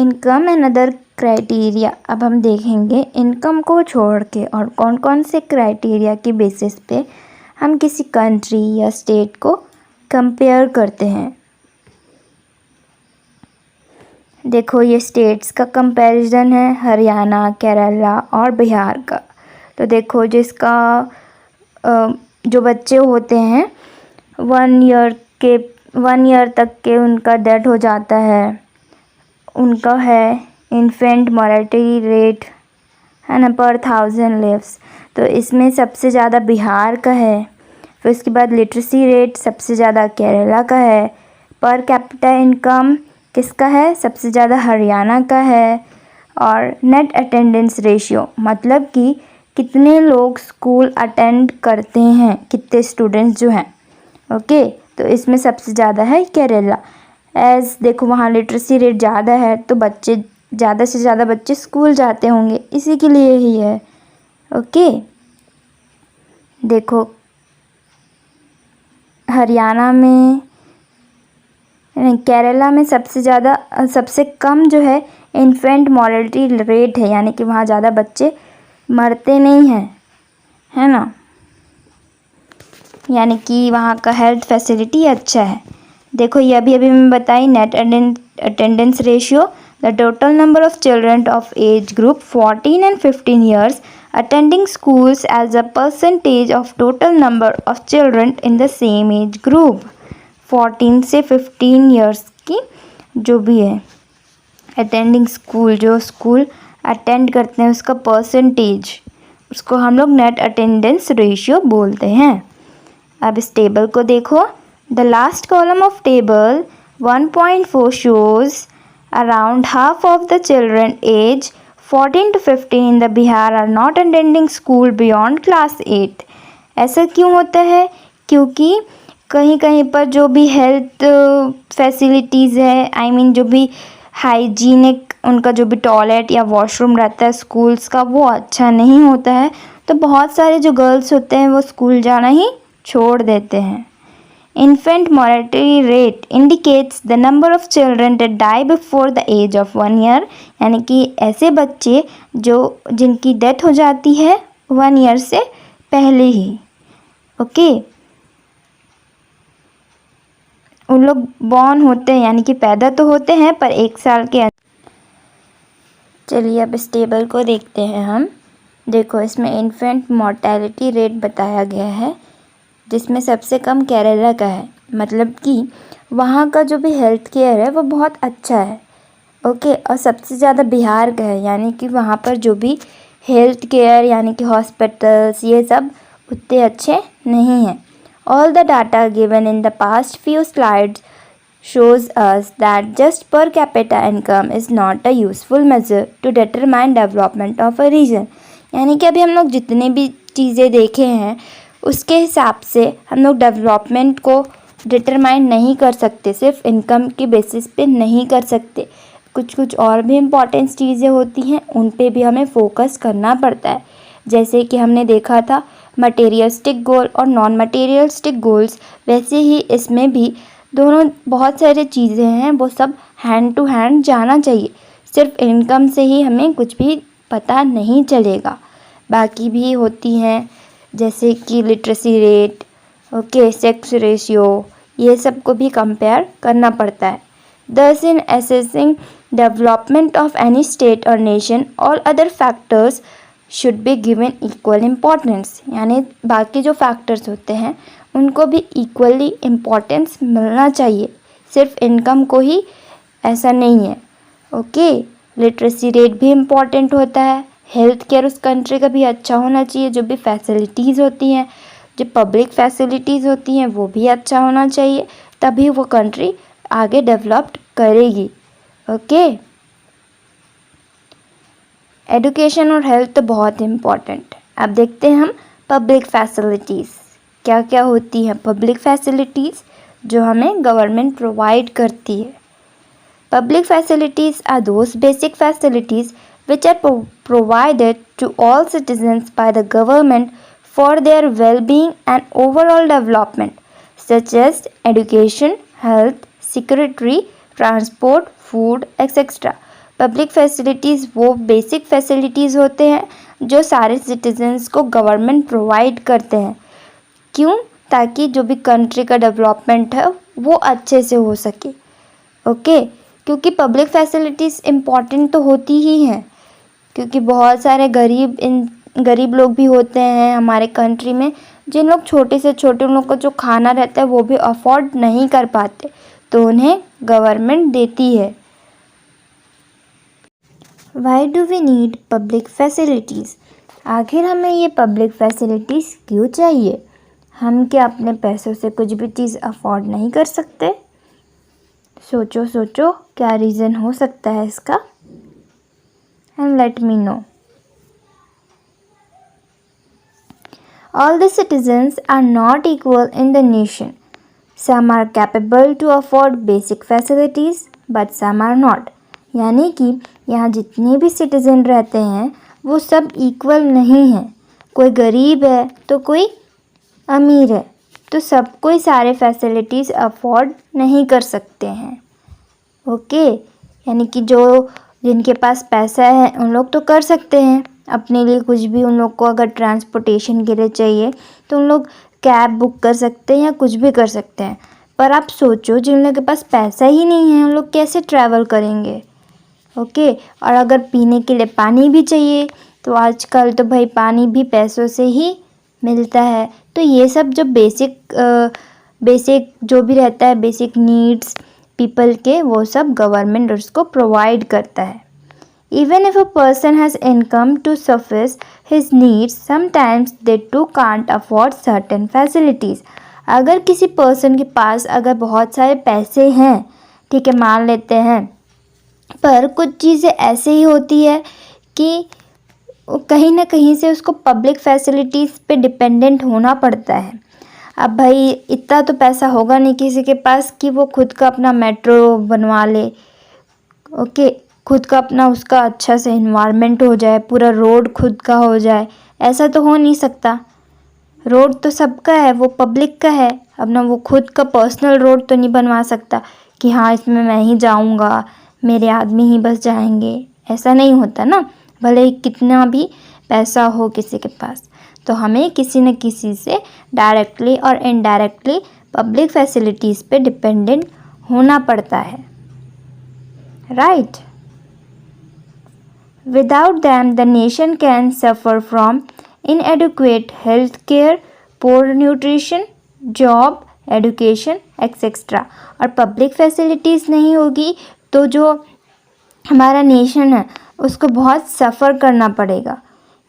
Income and other criteria. अब हम देखेंगे इनकम को छोड़ के और कौन कौन से क्राइटेरिया की बेसिस पे हम किसी कंट्री या स्टेट को कंपेयर करते हैं। देखो ये स्टेट्स का कंपैरिजन है, हरियाणा, केरला और बिहार का। तो देखो जिसका जो बच्चे होते हैं 1 ईयर तक के उनका डेथ हो जाता है, उनका है इन्फेंट मॉर्टेलिटी रेट है ना पर 1000 लिव्स। तो इसमें सबसे ज़्यादा बिहार का है। फिर उसके बाद लिटरेसी रेट सबसे ज़्यादा केरला का है। पर कैपिटा इनकम किसका है? सबसे ज़्यादा हरियाणा का है। और नेट अटेंडेंस रेशियो मतलब कि कितने लोग स्कूल अटेंड करते हैं, कितने स्टूडेंट्स जो हैं, ओके, तो इसमें सबसे ज़्यादा है केरला। एज देखो वहाँ लिटरेसी रेट ज़्यादा है तो बच्चे ज़्यादा से ज़्यादा बच्चे स्कूल जाते होंगे, इसी के लिए ही है, ओके। देखो हरियाणा में केरला में सबसे कम जो है इन्फेंट मॉर्टेलिटी रेट है, यानी कि वहाँ ज़्यादा बच्चे मरते नहीं हैं, है ना, यानी कि वहाँ का हेल्थ फैसिलिटी अच्छा है। देखो ये अभी मैं बताई net attendance ratio, the total number of children of age group 14 and 15 years attending schools as a percentage of total number of children in the same age group। 14 से 15 years की जो भी है अटेंडिंग स्कूल, जो school attend करते हैं उसका percentage, उसको हम लोग नेट अटेंडेंस रेशियो बोलते हैं। अब इस टेबल को देखो, the last column of table 1.4 shows around half of the children age 14 to 15 in the Bihar are not attending school beyond class 8। ऐसा क्यों होता है? क्योंकि कहीं कहीं पर जो भी हेल्थ फैसिलिटीज़ है, आई मीन जो भी हाइजीनिक उनका जो भी टॉयलेट या वॉशरूम रहता है स्कूल्स का, वो अच्छा नहीं होता है। तो बहुत सारे जो गर्ल्स होते हैं वो स्कूल जाना ही छोड़ देते हैं। Infant mortality rate indicates the number of children that die before the age of 1 year, यानी कि ऐसे बच्चे जिनकी डेथ हो जाती है 1 ईयर से पहले ही, ओके। उन लोग बॉर्न होते हैं, यानी कि पैदा तो होते हैं पर 1 साल के अंदर। चलिए अब इस टेबल को देखते हैं हम। देखो इसमें इन्फेंट मोर्टेलिटी रेट बताया गया है, जिसमें सबसे कम केरला का है, मतलब कि वहाँ का जो भी हेल्थ केयर है वो बहुत अच्छा है, ओके। और सबसे ज़्यादा बिहार का है, यानी कि वहाँ पर जो भी हेल्थ केयर यानी कि हॉस्पिटल्स ये सब उतने अच्छे नहीं हैं। All the data given in the past few slides shows us that just per capita income is not a useful measure to determine development of a region। यानी कि अभी हम लोग जितने भी चीज़ें देखे हैं उसके हिसाब से हम लोग डेवलपमेंट को डिटरमाइन नहीं कर सकते, सिर्फ इनकम के बेसिस पे नहीं कर सकते। कुछ और भी इम्पॉर्टेंट चीज़ें होती हैं, उन पे भी हमें फोकस करना पड़ता है। जैसे कि हमने देखा था मटेरियलिस्टिक गोल और नॉन मटेरियलिस्टिक गोल्स, वैसे ही इसमें भी दोनों बहुत सारी चीज़ें हैं, वो सब हैंड टू हैंड जाना चाहिए। सिर्फ इनकम से ही हमें कुछ भी पता नहीं चलेगा, बाकी भी होती हैं जैसे कि literacy rate, okay, sex ratio, ये सब को भी कंपेयर करना पड़ता है। Thus in assessing development of any state और nation all other factors should be given equal importance, यानी बाकी जो फैक्टर्स होते हैं उनको भी इक्वली इम्पोर्टेंस मिलना चाहिए, सिर्फ इनकम को ही ऐसा नहीं है, ओके। लिटरेसी रेट भी इम्पॉर्टेंट होता है, हेल्थ केयर उस कंट्री का भी अच्छा होना चाहिए, जो भी फैसिलिटीज़ होती हैं, जो पब्लिक फैसिलिटीज़ होती हैं वो भी अच्छा होना चाहिए, तभी वो कंट्री आगे डेवलप करेगी, ओके। एजुकेशन और हेल्थ तो बहुत इम्पॉर्टेंट है। अब देखते हैं हम पब्लिक फैसिलिटीज़ क्या क्या होती हैं। पब्लिक फैसिलिटीज़ जो हमें गवर्नमेंट प्रोवाइड करती है। Public facilities are those basic facilities which are provided to all citizens by the government for their well-being and overall development, such as education, health, security, transport, food, etc. Public facilities वो basic facilities होते हैं जो सारे citizens को government provide करते हैं। क्यों? ताकि जो भी कंट्री का डेवलपमेंट है वो अच्छे से हो सके। ओके, क्योंकि पब्लिक फैसिलिटीज़ इम्पॉर्टेंट तो होती ही हैं, क्योंकि बहुत सारे गरीब लोग भी होते हैं हमारे कंट्री में, जिन लोग छोटे से छोटे उन लोग को जो खाना रहता है वो भी अफोर्ड नहीं कर पाते, तो उन्हें गवर्नमेंट देती है। Why do we need public facilities? आखिर हमें ये पब्लिक फैसिलिटीज़ क्यों चाहिए? हम क्या अपने पैसों से कुछ भी चीज़ अफोर्ड नहीं कर सकते? सोचो सोचो, क्या रीज़न हो सकता है इसका? And let me know. All the citizens are not equal in the nation. Some are capable to afford basic facilities, but some are not. यानी कि यहाँ जितने भी सिटीज़न रहते हैं वो सब इक्वल नहीं हैं। कोई गरीब है तो कोई अमीर है, तो सब कोई सारे फैसिलिटीज़ अफोर्ड नहीं कर सकते हैं। ओके, यानी कि जो जिनके पास पैसा है उन लोग तो कर सकते हैं अपने लिए कुछ भी। उन लोग को अगर ट्रांसपोर्टेशन के लिए चाहिए तो उन लोग कैब बुक कर सकते हैं या कुछ भी कर सकते हैं। पर आप सोचो, जिन लोगों के पास पैसा ही नहीं है उन लोग कैसे ट्रैवल करेंगे? ओके, और अगर पीने के लिए पानी भी चाहिए तो आजकल तो भाई पानी भी पैसों से ही मिलता है। तो ये सब जो बेसिक जो भी रहता है, बेसिक नीड्स पीपल के, वो सब गवर्नमेंट उसको प्रोवाइड करता है। Even if a person has income to suffice his needs, sometimes they too can't afford certain facilities. अगर किसी पर्सन के पास अगर बहुत सारे पैसे हैं, ठीक है, मान लेते हैं, पर कुछ चीज़ें ऐसे ही होती है कि कहीं ना कहीं से उसको पब्लिक फैसिलिटीज़ पे डिपेंडेंट होना पड़ता है। अब भाई इतना तो पैसा होगा नहीं किसी के पास कि वो खुद का अपना मेट्रो बनवा ले। ओके, खुद का अपना उसका अच्छा से इन्वायरमेंट हो जाए, पूरा रोड खुद का हो जाए, ऐसा तो हो नहीं सकता। रोड तो सबका है, वो पब्लिक का है, अपना वो खुद का पर्सनल रोड तो नहीं बनवा सकता कि हाँ इसमें मैं ही जाऊँगा, मेरे आदमी ही बस जाएंगे। ऐसा नहीं होता ना, भले ही कितना भी पैसा हो किसी के पास। तो हमें किसी न किसी से डायरेक्टली और इनडायरेक्टली पब्लिक फैसिलिटीज़ पे डिपेंडेंट होना पड़ता है, right? Without them, the nation can suffer from inadequate health care, poor nutrition, job, education, etc. और पब्लिक फैसिलिटीज़ नहीं होगी तो जो हमारा नेशन है उसको बहुत सफ़र करना पड़ेगा।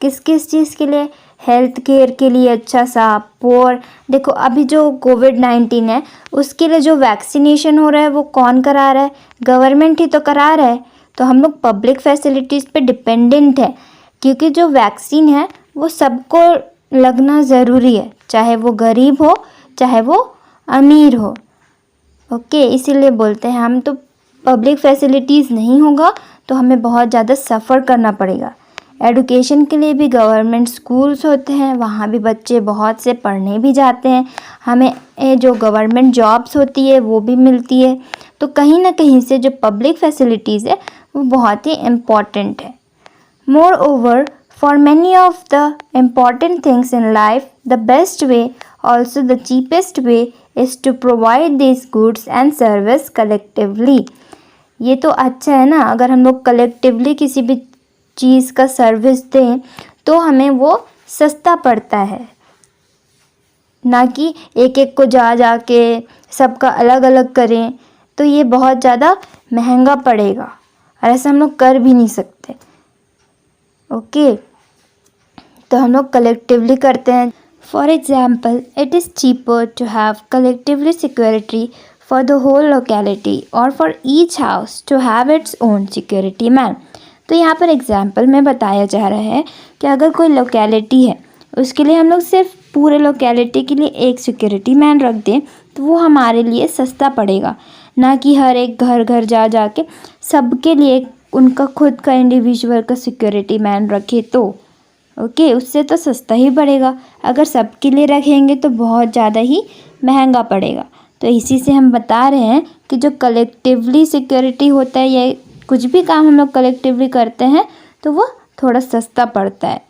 किस किस चीज़ के लिए? हेल्थ केयर के लिए अच्छा सा, पोर। देखो अभी जो कोविड-19 है उसके लिए जो वैक्सीनेशन हो रहा है वो कौन करा रहा है? गवर्नमेंट ही तो करा रहा है। तो हम लोग पब्लिक फैसिलिटीज़ पे डिपेंडेंट है, क्योंकि जो वैक्सीन है वो सबको लगना ज़रूरी है, चाहे वो गरीब हो चाहे वो अमीर हो। ओके, इसीलिए बोलते हैं हम तो पब्लिक फैसिलिटीज़ नहीं होगा तो हमें बहुत ज़्यादा सफ़र करना पड़ेगा। एडुकेशन के लिए भी गवर्नमेंट स्कूल्स होते हैं, वहाँ भी बच्चे बहुत से पढ़ने भी जाते हैं, हमें जो गवर्नमेंट जॉब्स होती है वो भी मिलती है। तो कहीं ना कहीं से जो पब्लिक फैसिलिटीज़ है वो बहुत ही इम्पॉर्टेंट है। Moreover, for many of the important things in life, the best way, also the cheapest way is to provide this goods and service collectively. ये तो अच्छा है ना, अगर हम लोग कलेक्टिवली किसी भी चीज़ का सर्विस दें तो हमें वो सस्ता पड़ता है, ना कि एक एक को जा के सबका अलग अलग करें तो ये बहुत ज़्यादा महंगा पड़ेगा और ऐसा हम लोग कर भी नहीं सकते। ओके, तो हम लोग कलेक्टिवली करते हैं। For example, it is cheaper to have collectively security for the whole locality और for each house to have its own security man. तो यहाँ पर एग्ज़ाम्पल में बताया जा रहा है कि अगर कोई लोकेलिटी है उसके लिए हम लोग सिर्फ पूरे लोकेलिटी के लिए एक सिक्योरिटी मैन रख दें तो वो हमारे लिए सस्ता पड़ेगा, ना कि हर एक घर घर जा के सबके लिए उनका खुद का इंडिविजुअल का सिक्योरिटी मैन रखे तो ओके, उससे तो सस्ता ही पड़ेगा। अगर सबके लिए रखेंगे तो बहुत ज़्यादा ही महंगा पड़ेगा। तो इसी से हम बता रहे हैं कि जो कलेक्टिवली सिक्योरिटी होता है, ये कुछ भी काम हम लोग कलेक्टिवली करते हैं तो वो थोड़ा सस्ता पड़ता है।